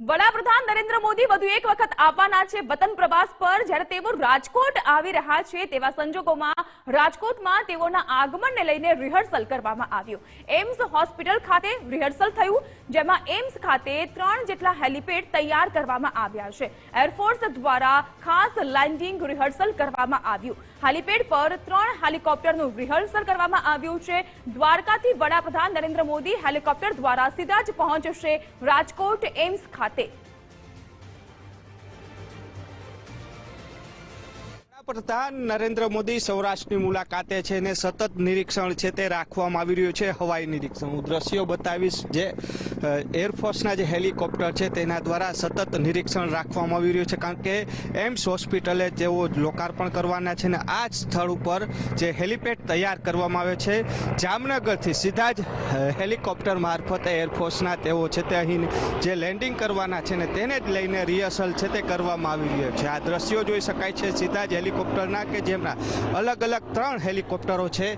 વડાપ્રધાન નરેન્દ્ર મોદી વધુ એક વખત આવવાના છે વતન પ્રવાસ પર। જ્યારે તેઓ રાજકોટ આવી રહ્યા છે તેવા સંજોગોમાં રાજકોટમાં તેઓના આગમનને લઈને રિહર્સલ કરવામાં આવ્યું। એમ્સ હોસ્પિટલ ખાતે રિહર્સલ થયું, જેમાં એમ્સ ખાતે 3 જેટલા હેલિપેડ તૈયાર કરવામાં આવ્યા છે। એરફોર્સ દ્વારા ખાસ લેન્ડિંગ રિહર્સલ કરવામાં આવ્યું। હેલિપેડ પર 3 હેલિકોપ્ટરનું રિહર્સલ કરવામાં આવ્યું છે। દ્વારકાથી વડાપ્રધાન નરેન્દ્ર મોદી હેલિકોપ્ટર દ્વારા સીધા જ પહોંચશે રાજકોટ એમ્સ ખાતે। વડાપ્રધાન નરેન્દ્ર મોદી સૌરાષ્ટ્રની મુલાકાતે છે અને સતત નિરીક્ષણ છે તે રાખવામાં આવી રહ્યું છે। હવાઈ નિરીક્ષણ હું દ્રશ્યો બતાવીશ, જે એરફોર્સના જે હેલિકોપ્ટર છે તેના દ્વારા સતત નિરીક્ષણ રાખવામાં આવી રહ્યું છે, કારણ કે એમ્સ હોસ્પિટલે તેઓ લોકાર્પણ કરવાના છે અને આ જ સ્થળ ઉપર જે હેલિપેડ તૈયાર કરવામાં આવે છે જામનગરથી સીધા જ હેલિકોપ્ટર મારફતે એરફોર્સના તેઓ છે તે અહીં જે લેન્ડિંગ કરવાના છે ને તેને જ લઈને રિહર્સલ છે તે કરવામાં આવી રહ્યું છે। આ દ્રશ્યો જોઈ શકાય છે સીધા જ હેલિકોપ્ટરના કે જેમના અલગ અલગ 3 હેલિકોપ્ટરો છે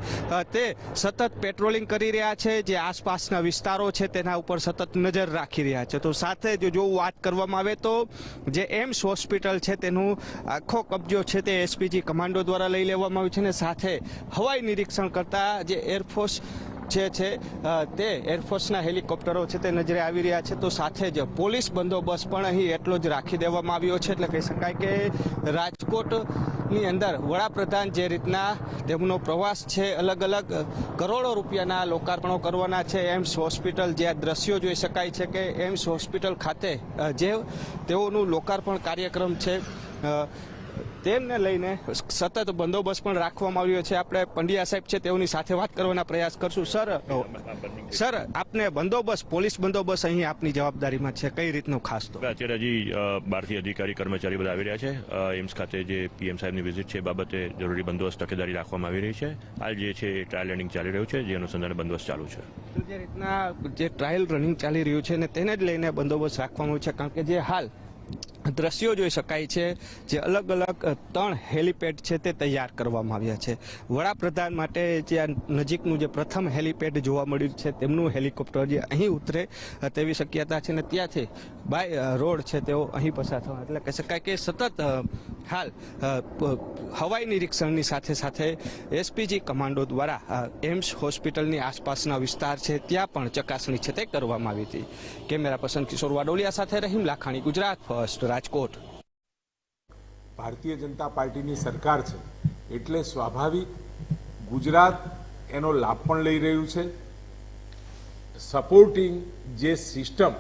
તે સતત પેટ્રોલિંગ કરી રહ્યા છે, જે આસપાસના વિસ્તારો છે તેના ઉપર સતત નજર રાખી રહ્યા છે। તો સાથે જો વાત કરવામાં આવે તો જે એમ્સ હોસ્પિટલ છે તેનું આખો કબજો છે તે એસપીજી કમાન્ડો દ્વારા લઈ લેવામાં આવ્યું છે અને સાથે હવાઈ નિરીક્ષણ કરતા જે એરફોર્સ છે તે એરફોર્સના હેલિકોપ્ટરો છે તે નજરે આવી રહ્યા છે। તો સાથે જ પોલીસ બંદોબસ્ત પણ અહીં એટલો જ રાખી દેવામાં આવ્યો છે। એટલે કહી શકાય કે રાજકોટની અંદર વડાપ્રધાન જે રીતના તેમનો પ્રવાસ છે, અલગ અલગ કરોડો રૂપિયાના લોકાર્પણો કરવાના છે એમ્સ હોસ્પિટલ, જે આ દ્રશ્યો જોઈ શકાય છે કે એમ્સ હોસ્પિટલ ખાતે જે તેઓનું લોકાર્પણ કાર્યક્રમ છે તેમને લઈને સતત બંદોબસ્ત પણ રાખવામાં આવ્યો છે। આપણે પંડ્યા સાહેબ છે તેઓની સાથે વાત કરવાના પ્રયાસ કરશું। સર, આપને બંદોબસ્ત, પોલીસ બંદોબસ્ત અહીં આપની જવાબદારીમાં છે, કઈ રીતનું ખાસ? તો અત્યારે હજી 12થી અધિકારી કર્મચારી બધા આવી રહ્યા છે। એમ્સ ખાતે જે પીએમ સાહેબની વિઝિટ છે એ બાબતે જરૂરી બંદોબસ્ત તકેદારી રાખવામાં આવી રહી છે। હાલ જે છે ટ્રાયલ રનિંગ ચાલી રહ્યું છે, જે અનુસંધાને બંદોબસ્ત ચાલુ છે। જે રીતના જે ટ્રાયલ રનિંગ ચાલી રહ્યું છે ને તેને જ લઈને બંદોબસ્ત રાખવામાં આવ્યો છે, કારણ કે જે હાલ દ્રશ્યો જોઈ શકાય છે જે અલગ અલગ 3 હેલિપેડ છે તે તૈયાર કરવામાં આવ્યા છે। વડાપ્રધાન માટે જે નજીકનું જે પ્રથમ હેલિપેડ જોવા મળ્યું છે તેમનું હેલિકોપ્ટર જે અહીં ઉતરે તેવી શક્યતા છે અને ત્યાંથી બાય રોડ છે તેઓ અહીં પસાર થવા, એટલે કહી શકાય કે સતત હાલ હવાઈ નિરીક્ષણની સાથે સાથે એસપીજી કમાન્ડો દ્વારા એમ્સ હોસ્પિટલની આસપાસના વિસ્તાર છે ત્યાં પણ ચકાસણી છે તે કરવામાં આવી હતી। કેમેરા પર્સન કિશોર વાડોલિયા સાથે રહીમ લાખાણી, ગુજરાત ફર્સ્ટ, રાજકોટ। ભારતીય જનતા પાર્ટીની સરકાર છે એટલે સ્વાભાવિક ગુજરાત એનો લાભ પણ લઈ રહ્યું છે। સપોર્ટિંગ જે સિસ્ટમ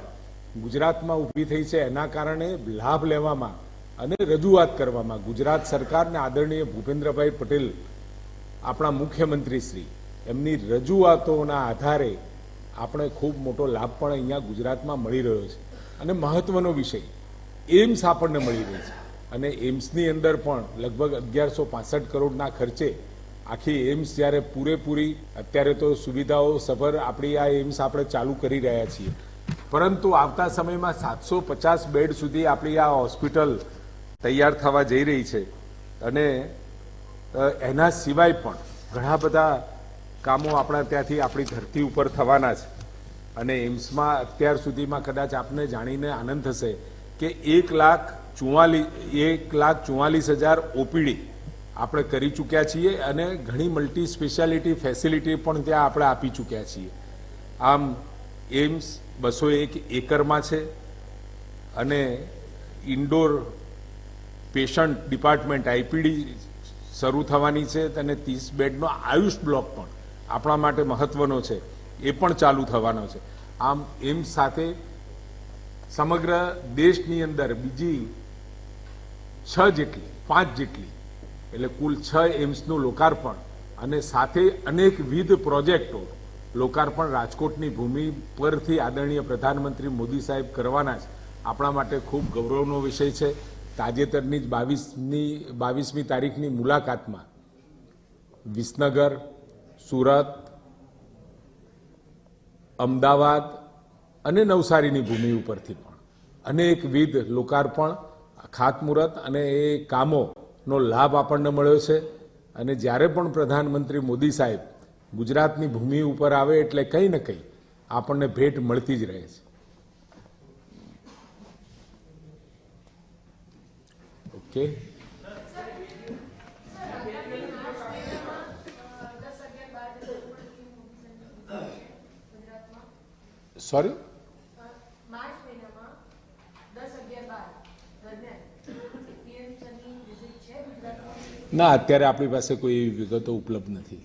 ગુજરાતમાં ઊભી થઈ છે એના કારણે લાભ લેવામાં અને રજૂઆત કરવામાં ગુજરાત સરકારને આદરણીય ભૂપેન્દ્રભાઈ પટેલ આપણા મુખ્યમંત્રી શ્રી એમની રજૂઆતોના આધારે આપણે ખૂબ મોટો લાભ પણ અહીંયા ગુજરાતમાં મળી રહ્યો છે। અને મહત્વનો વિષય એમ્સ આપણને મળી રહી છે અને એમ્સની અંદર પણ લગભગ 1165 કરોડના ખર્ચે આખી એમ્સ જ્યારે પૂરેપૂરી અત્યારે તો સુવિધાઓ સભર આપણી આ એમ્સ આપણે ચાલુ કરી રહ્યા છીએ, પરંતુ આવતા સમયમાં 750 બેડ સુધી આપણી આ હોસ્પિટલ તૈયાર થવા જઈ રહી છે અને એના સિવાય પણ ઘણા બધા કામો આપણા ત્યાંથી આપણી ધરતી ઉપર થવાના છે। અને એમ્સમાં અત્યાર સુધીમાં કદાચ આપને જાણીને આનંદ થશે કે 1,44,000 ઓપીડી આપણે કરી ચૂક્યા છીએ અને ઘણી મલ્ટી સ્પેશિયાલિટી ફેસિલિટી પણ ત્યાં આપણે આપી ચૂક્યા છીએ। આમ એમ્સ 201 એકરમાં છે અને ઇન્ડોર પેશન્ટ ડિપાર્ટમેન્ટ આઈપીડી શરૂ થવાની છે અને 30 બેડનો આયુષ બ્લોક પણ આપણા માટે મહત્વનો છે, એ પણ ચાલુ થવાનો છે। આમ એમ્સ સાથે સમગ્ર દેશની અંદર બીજી 5 જેટલી એટલે કુલ 6 એમ્સનું લોકાર્પણ અને સાથે અનેકવિધ પ્રોજેક્ટો લોકાર્પણ રાજકોટની ભૂમિ પરથી આદરણીય પ્રધાનમંત્રી મોદી સાહેબ કરવાના છે। આપણા માટે ખૂબ ગૌરવનો વિષય છે। તાજેતરની જ 22મી તારીખની મુલાકાતમાં વિસનગર, સુરત, અમદાવાદ અને નવસારીની ભૂમિ ઉપરથી પણ અનેકવિધ લોકાર્પણ, ખાતમુહૂર્ત અને એ કામોનો લાભ આપણને મળ્યો છે। અને જ્યારે પણ પ્રધાનમંત્રી મોદી સાહેબ ગુજરાતની ભૂમિ ઉપર આવે એટલે કંઈ ને કંઈ આપણને ભેટ મળતી જ રહે છે। ઓકે, સોરી, માર્ચ મહિનામાં 10-11-12 દરમિયાન PM સરની વિઝિટ છે ગુજરાતમાં? ના અત્યારે આપણી પાસે કોઈ એવી વિગતો ઉપલબ્ધ નથી.